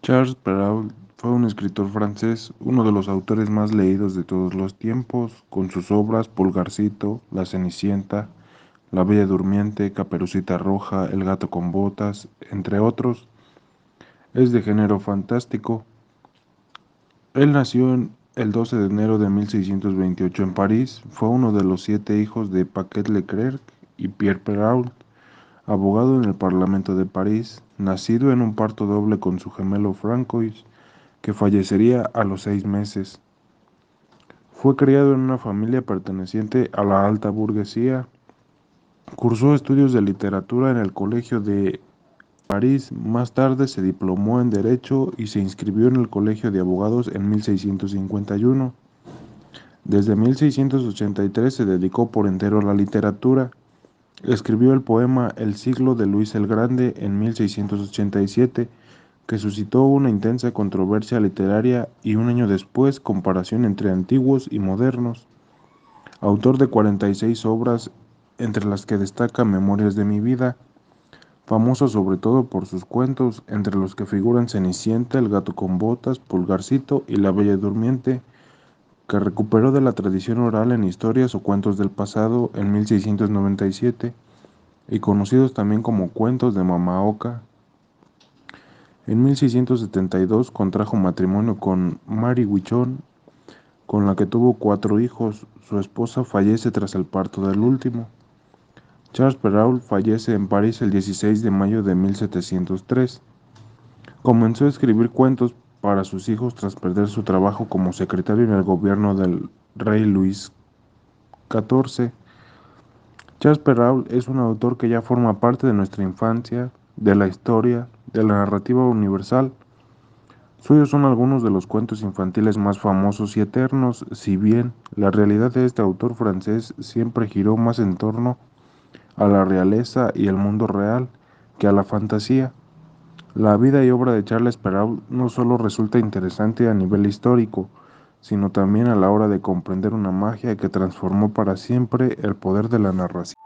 Charles Perrault fue un escritor francés, uno de los autores más leídos de todos los tiempos, con sus obras Pulgarcito, La Cenicienta, La Bella Durmiente, Caperucita Roja, El Gato con Botas, entre otros. Es de género fantástico. Él nació el 12 de enero de 1628 en París. Fue uno de los 7 hijos de Paquet Leclerc y Pierre Perrault, abogado en el Parlamento de París, nacido en un parto doble con su gemelo Francois, que fallecería a los 6 meses. Fue criado en una familia perteneciente a la alta burguesía. Cursó estudios de literatura en el Colegio de París. Más tarde se diplomó en Derecho y se inscribió en el Colegio de Abogados en 1651. Desde 1683 se dedicó por entero a la literatura. Escribió el poema El siglo de Luis el Grande en 1687, que suscitó una intensa controversia literaria y un año después comparación entre antiguos y modernos. Autor de 46 obras, entre las que destaca Memorias de mi vida, famoso sobre todo por sus cuentos, entre los que figuran Cenicienta, El gato con botas, Pulgarcito y La Bella Durmiente, que recuperó de la tradición oral en historias o cuentos del pasado en 1697, y conocidos también como cuentos de Mama Oca. En 1672 contrajo matrimonio con Mary Huichon, con la que tuvo 4 hijos. Su esposa fallece tras el parto del último. Charles Perrault fallece en París el 16 de mayo de 1703. Comenzó a escribir cuentos para sus hijos tras perder su trabajo como secretario en el gobierno del rey Luis XIV. Charles Perrault es un autor que ya forma parte de nuestra infancia, de la historia, de la narrativa universal. Suyos son algunos de los cuentos infantiles más famosos y eternos, si bien la realidad de este autor francés siempre giró más en torno a la realeza y el mundo real que a la fantasía. La vida y obra de Charles Perrault no solo resulta interesante a nivel histórico, sino también a la hora de comprender una magia que transformó para siempre el poder de la narración.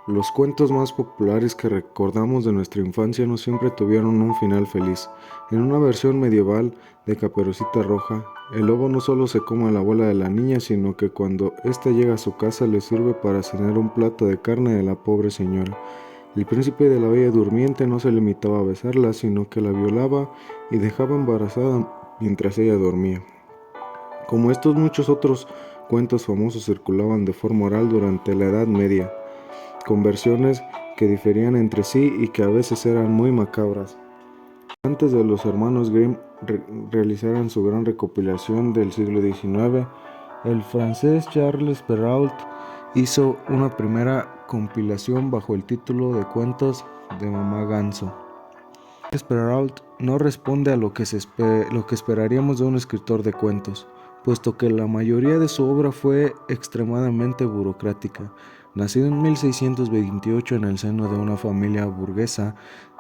Los cuentos más populares que recordamos de nuestra infancia no siempre tuvieron un final feliz. En una versión medieval de Caperucita Roja, el lobo no solo se come a la abuela de la niña, sino que cuando ésta llega a su casa le sirve para cenar un plato de carne de la pobre señora. El príncipe de la Bella Durmiente no se limitaba a besarla, sino que la violaba y dejaba embarazada mientras ella dormía. Como estos, muchos otros cuentos famosos circulaban de forma oral durante la Edad Media, con versiones que diferían entre sí y que a veces eran muy macabras. Antes de los hermanos Grimm realizaran su gran recopilación del siglo XIX, el francés Charles Perrault hizo una primera compilación bajo el título de Cuentos de Mamá Ganso. Charles Perrault no responde a lo que esperaríamos de un escritor de cuentos, puesto que la mayoría de su obra fue extremadamente burocrática. Nacido en 1628 en el seno de una familia burguesa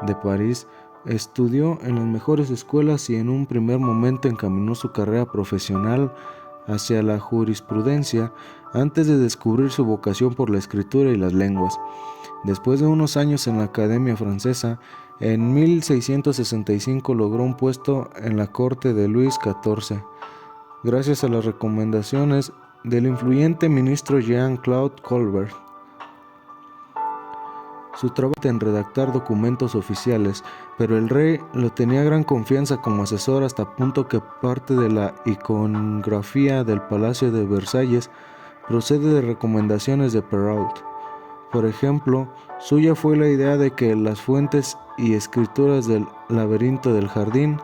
de París, estudió en las mejores escuelas y en un primer momento encaminó su carrera profesional hacia la jurisprudencia antes de descubrir su vocación por la escritura y las lenguas. Después de unos años en la Academia Francesa, en 1665 logró un puesto en la corte de Luis XIV, gracias a las recomendaciones del influyente ministro Jean-Claude Colbert. Su trabajo en redactar documentos oficiales, pero el rey lo tenía gran confianza como asesor hasta punto que parte de la iconografía del Palacio de Versalles procede de recomendaciones de Perrault. Por ejemplo, suya fue la idea de que las fuentes y escrituras del laberinto del jardín,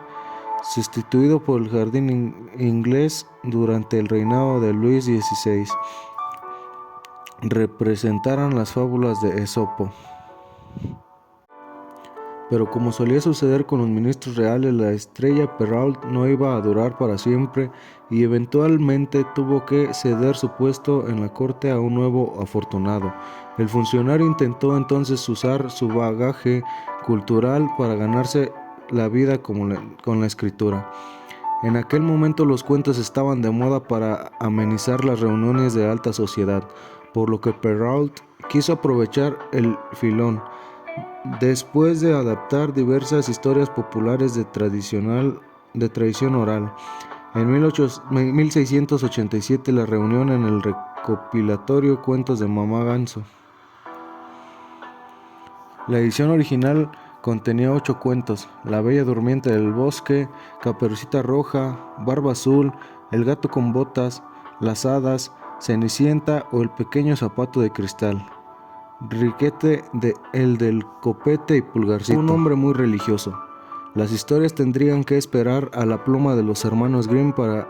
sustituido por el jardín inglés durante el reinado de Luis XVI, representaran las fábulas de Esopo. Pero como solía suceder con los ministros reales, la estrella Perrault no iba a durar para siempre y eventualmente tuvo que ceder su puesto en la corte a un nuevo afortunado. El funcionario intentó entonces usar su bagaje cultural para ganarse la vida con la escritura. En aquel momento los cuentos estaban de moda para amenizar las reuniones de alta sociedad, por lo que Perrault quiso aprovechar el filón. después de adaptar diversas historias populares de tradición oral. En 1687 la reunión en el recopilatorio Cuentos de Mamá Ganso. La edición original contenía 8 cuentos: La Bella Durmiente del Bosque, Caperucita Roja, Barba Azul, El Gato con Botas, Las Hadas, Cenicienta o El Pequeño Zapato de Cristal. Riquete el del Copete y Pulgarcito. Un hombre muy religioso. Las historias tendrían que esperar a la pluma de los hermanos Grimm para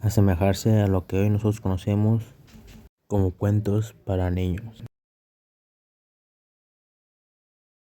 asemejarse a lo que hoy nosotros conocemos como cuentos para niños.